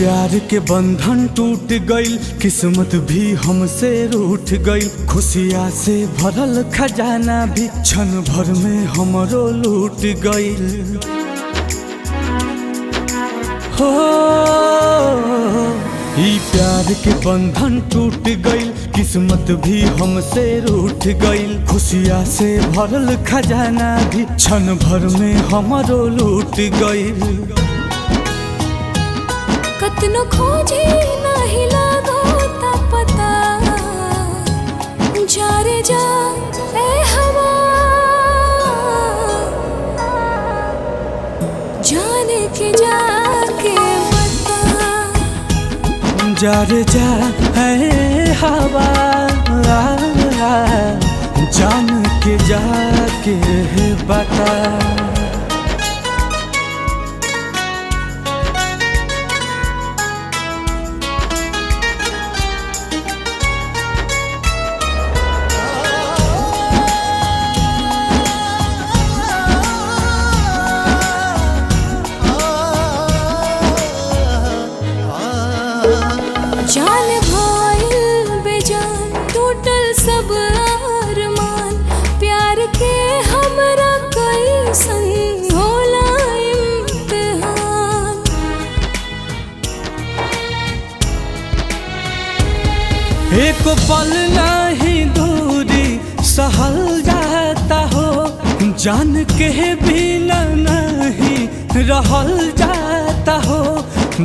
प्यार के बंधन टूट गइल, किस्मत भी हमसे रूठ गइल। खुशियाँ से भरल खजाना भी क्षण भर में हमरो लूट गइल। हो ई प्यार के बंधन टूट गइल, किस्मत भी हमसे रूठ गइल। खुशियाँ से भरल खजाना भी क्षण भर में हमरो लूट गइल। कतनो खोजे नहीं लागो ता पता, जा रे जा ए हवा, जाने के जाके बता। जा रे जा ए हवा, जान के जाके बता। जान भइल बेजान टूटल सब अरमान, प्यार के हमरा कैसन होला इम्तिहान। एक पल नहीं दूरी सहल जाता हो, जान के बिना नहीं रहल जाता हो,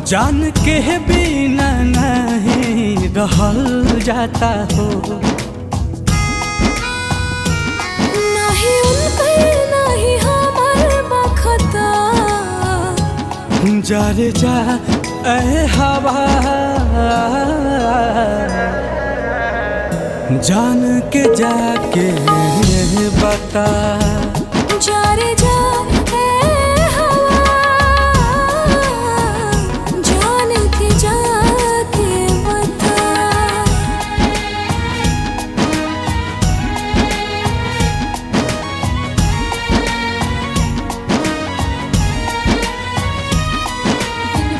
जान के बिना नहीं रहल जाता हो। नहीं उनके नहीं हमार बखता, जा रे जा ए हवा, जान के जाके बता। जा रे जा ए हवा, जान के जाके बता।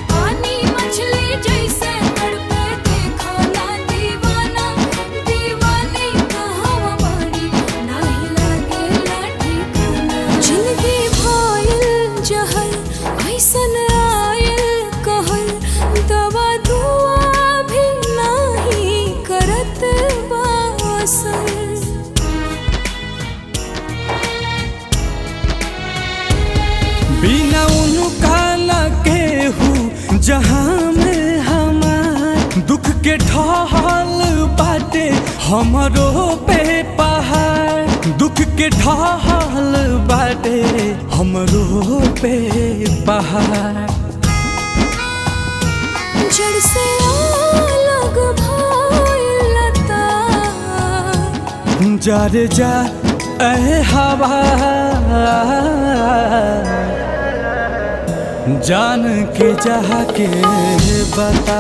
पानी मछली जैसे तड़पे देखो ना दीवाना, दीवानी कहवा बाड़ी नहीं लागे लाठी खाना। जिंदगी भइल जहर ऐसन आयल कहल, दवा दुआ भी नहीं करत बा असर। बिना उनका न केहू जहाँ में हमार, दुख के ढाल बाटे हमरो पे पहाड़, दुख के ढाल बाटे हमरो पे पहाड़। जड़ से अलग भइल लता, जा रे जा ए हवा, जान के जाके बता।